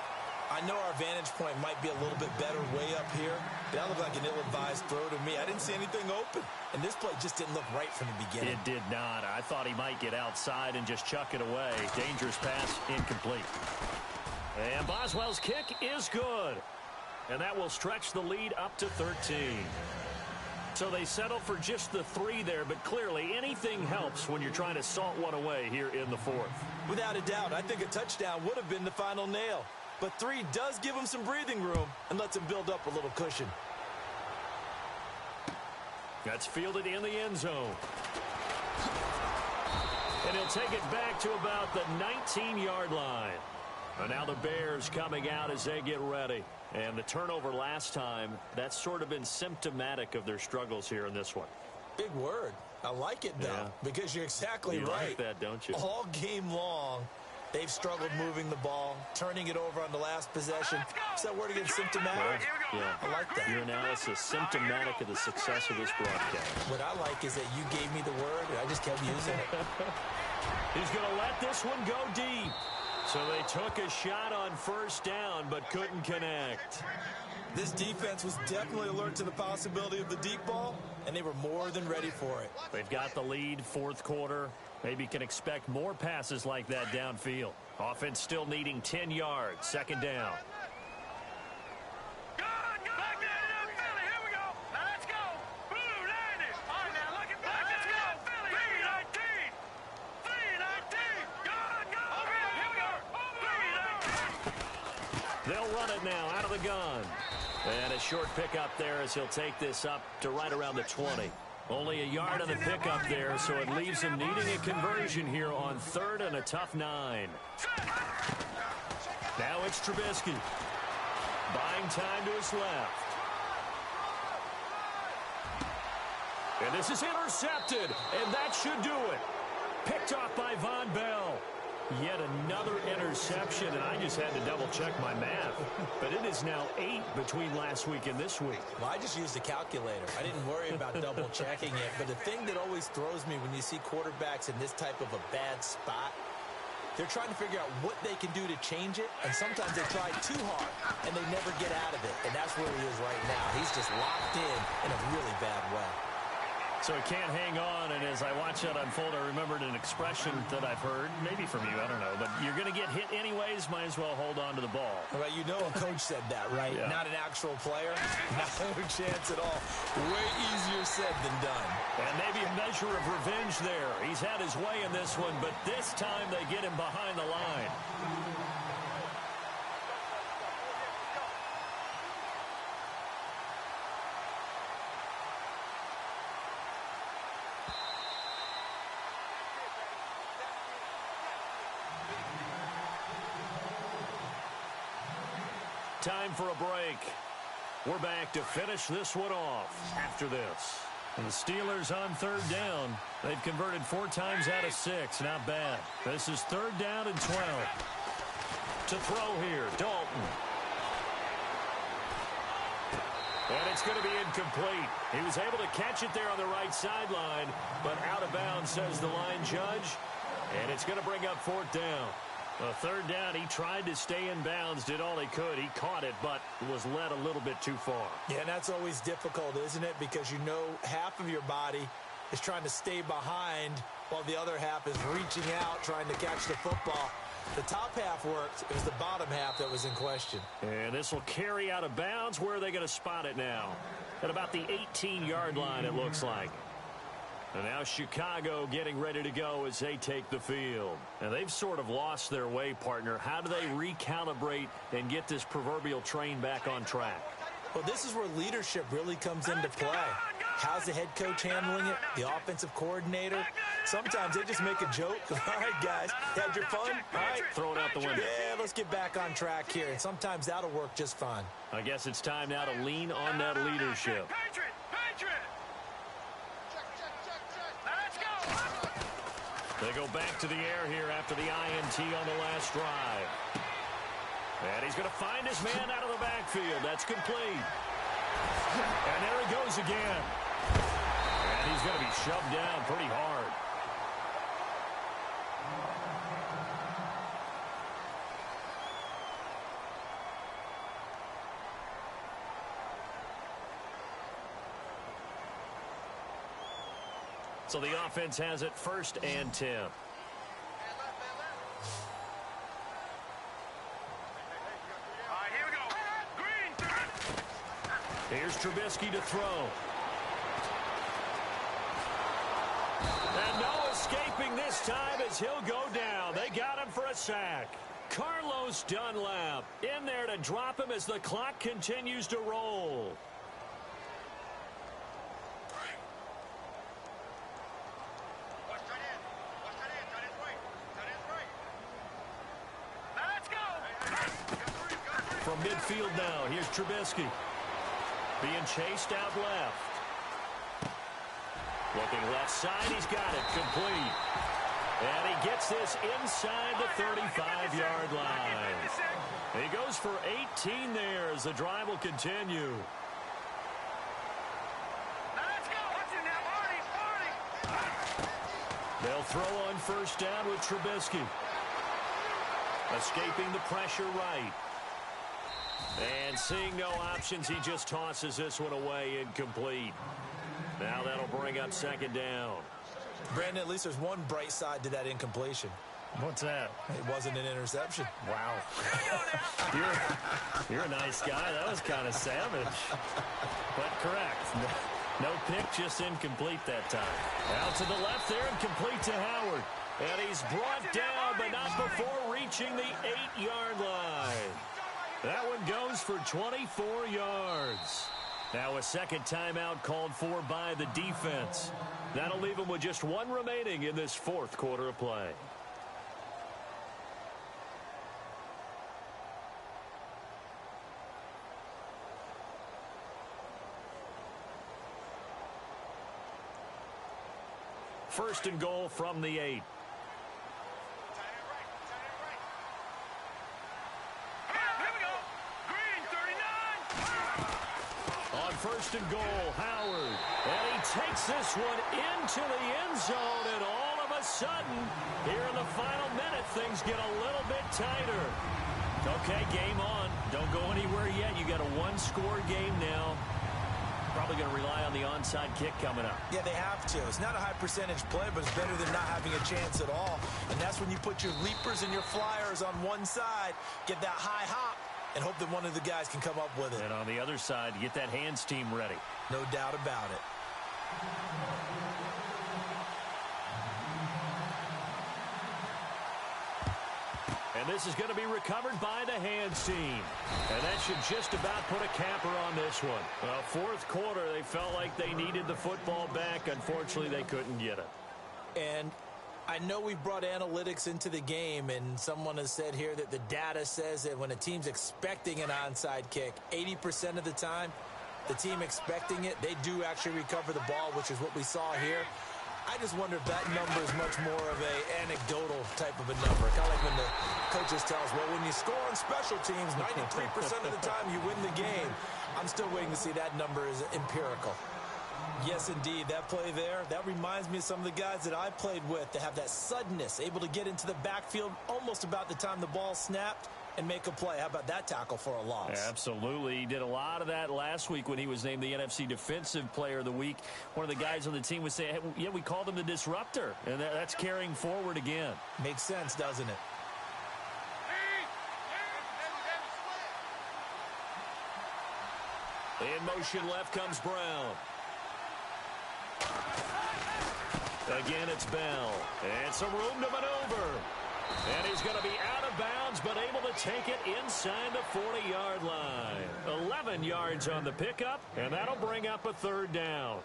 Speaker 3: I know our vantage point might be a little bit better way up here, but that looked like an ill-advised throw to me. I didn't see anything open, and this play just didn't look right from the beginning.
Speaker 2: It did not. I thought he might get outside and just chuck it away. Dangerous pass, incomplete. And Boswell's kick is good. And that will stretch the lead up to 13. So they settle for just the 3 there, but clearly anything helps when you're trying to salt one away here in the fourth.
Speaker 3: Without a doubt, I think a touchdown would have been the final nail. But 3 does give him some breathing room and lets him build up a little cushion.
Speaker 2: That's fielded in the end zone. And he'll take it back to about the 19-yard line. And now the Bears coming out as they get ready. And the turnover last time, that's sort of been symptomatic of their struggles here in this one.
Speaker 3: Big word. I like it, though, because you're exactly right.
Speaker 2: You like that, don't you?
Speaker 3: All game long, they've struggled moving the ball, turning it over on the last possession. Is that word again, symptomatic?
Speaker 2: Yeah,
Speaker 3: I like that.
Speaker 2: Your analysis, symptomatic of the success of this broadcast.
Speaker 3: What I like is that you gave me the word, and I just kept using it.
Speaker 2: He's going to let this one go deep. So they took a shot on first down, but couldn't connect.
Speaker 3: This defense was definitely alert to the possibility of the deep ball, and they were more than ready for it.
Speaker 2: They've got the lead, fourth quarter. Maybe can expect more passes like that downfield. Offense still needing 10 yards, second down. They'll run it now out of the gun. And a short pickup there as he'll take this up to right around the 20. Only a yard on the pickup there, so it leaves him needing a conversion here on third and a tough 9. Now it's Trubisky. Buying time to his left. And this is intercepted, and that should do it. Picked off by Vonn Bell. Yet another interception, and I just had to double-check my math. But it is now 8 between last week and this week.
Speaker 3: Well, I just used a calculator. I didn't worry about double-checking it. But the thing that always throws me when you see quarterbacks in this type of a bad spot, they're trying to figure out what they can do to change it, and sometimes they try too hard, and they never get out of it. And that's where he is right now. He's just locked in a really bad way.
Speaker 2: So he can't hang on, and as I watch that unfold, I remembered an expression that I've heard, maybe from you, I don't know, but you're going to get hit anyways, might as well hold on to the ball.
Speaker 3: Well, you know a coach said that, right?
Speaker 2: Yeah.
Speaker 3: Not an actual player. No chance at all. Way easier said than done.
Speaker 2: And maybe a measure of revenge there. He's had his way in this one, but this time they get him behind the line. Time for a break. We're back to finish this one off after this. And the Steelers on third down. They've converted 4 times out of 6. Not bad. This is third down and 12. To throw here, Dalton. And it's going to be incomplete. He was able to catch it there on the right sideline, but out of bounds, says the line judge. And it's going to bring up 4th down. A third down, he tried to stay in bounds, did all he could. He caught it, but was led a little bit too far.
Speaker 3: Yeah, and that's always difficult, isn't it? Because you know half of your body is trying to stay behind while the other half is reaching out, trying to catch the football. The top half worked. It was the bottom half that was in question.
Speaker 2: And this will carry out of bounds. Where are they going to spot it now? At about the 18-yard line, it looks like. And now Chicago getting ready to go as they take the field. And they've sort of lost their way, partner. How do they recalibrate and get this proverbial train back on track?
Speaker 3: Well, this is where leadership really comes into play. How's the head coach handling it? The offensive coordinator? Sometimes they just make a joke. All right, guys, had your fun? All right.
Speaker 2: Throw it out the window.
Speaker 3: Yeah, let's get back on track here. And sometimes that'll work just fine.
Speaker 2: I guess it's time now to lean on that leadership.
Speaker 4: Patriot!
Speaker 2: They go back to the air here after the INT on the last drive. And he's going to find his man out of the backfield. That's complete. And there he goes again. And he's going to be shoved down pretty hard. So the offense has it 1st and 10.
Speaker 4: All right, here we go. Green.
Speaker 2: Here's Trubisky to throw. And no escaping this time as he'll go down. They got him for a sack. Carlos Dunlap in there to drop him as the clock continues to roll. From midfield now, here's Trubisky. Being chased out left. Looking left side, he's got it. Complete. And he gets this inside the 35-yard line. He goes for 18 there as the drive will continue. They'll throw on 1st down with Trubisky. Escaping the pressure right. And seeing no options, he just tosses this one away incomplete. Now that'll bring up 2nd down.
Speaker 3: Brandon, at least there's one bright side to that incompletion.
Speaker 2: What's that?
Speaker 3: It wasn't an interception.
Speaker 2: Wow. You're a nice guy. That was kind of savage. But correct. No pick, just incomplete that time. Out to the left there and complete to Howard. And he's brought down, but not before reaching the 8-yard line. That one goes for 24 yards. Now a second timeout called for by the defense. That'll leave them with just one remaining in this 4th quarter of play. First and goal from the 8. On first and goal, Howard. And he takes this one into the end zone, and all of a sudden, here in the final minute, things get a little bit tighter. Okay, game on. Don't go anywhere yet. You got a one-score game now. Probably going to rely on the onside kick coming up.
Speaker 3: Yeah, they have to. It's not a high percentage play, but it's better than not having a chance at all. And that's when you put your leapers and your flyers on one side, get that high hop, and hope that one of the guys can come up with it.
Speaker 2: And on the other side, get that hands team ready.
Speaker 3: No doubt about it.
Speaker 2: And this is going to be recovered by the hands team. And that should just about put a capper on this one. Well, fourth quarter, they felt like they needed the football back. Unfortunately, they couldn't get it.
Speaker 3: And I know we've brought analytics into the game, and someone has said here that the data says that when a team's expecting an onside kick, 80% of the time, the team expecting it, they do actually recover the ball, which is what we saw here. I just wonder if that number is much more of a anecdotal type of a number. Kind of like when the coaches tell us, well, when you score on special teams, 93% of the time you win the game. I'm still waiting to see that number is empirical. Yes, indeed. That play there, that reminds me of some of the guys that I played with that have that suddenness, able to get into the backfield almost about the time the ball snapped and make a play. How about that tackle for a loss?
Speaker 2: Absolutely. He did a lot of that last week when he was named the NFC Defensive Player of the Week. One of the guys on the team would say, hey, yeah, we called him the disruptor, and that's carrying forward again.
Speaker 3: Makes sense, doesn't it?
Speaker 2: In motion left comes Brown. Again, it's Bell. And some room to maneuver. And he's going to be out of bounds, but able to take it inside the 40-yard line. 11 yards on the pickup, and that'll bring up a third down.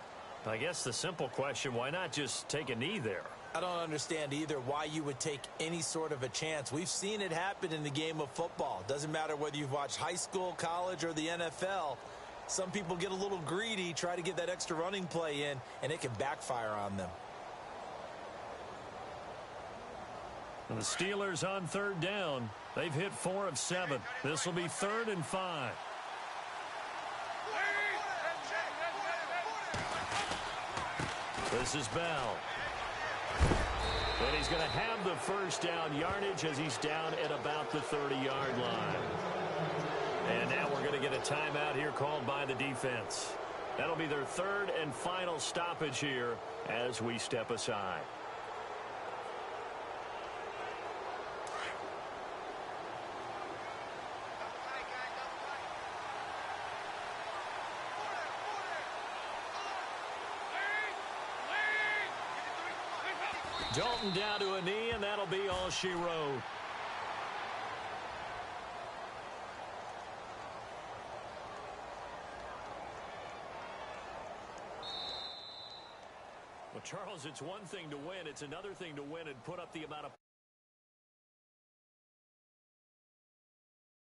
Speaker 2: I guess the simple question, why not just take a knee there?
Speaker 3: I don't understand either why you would take any sort of a chance. We've seen it happen in the game of football. Doesn't matter whether you've watched high school, college, or the NFL. Some people get a little greedy, try to get that extra running play in, and it can backfire on them.
Speaker 2: And the Steelers on third down. They've hit 4 of 7. This will be 3rd and 5. This is Bell. And he's going to have the first down yardage as he's down at about the 30-yard line. And now we're going to get a timeout here called by the defense. That'll be their 3rd and final stoppage here as we step aside. Dalton down to a knee, and that'll be all she wrote. Well, Charles, it's one thing to win. It's another thing to win and put up the amount of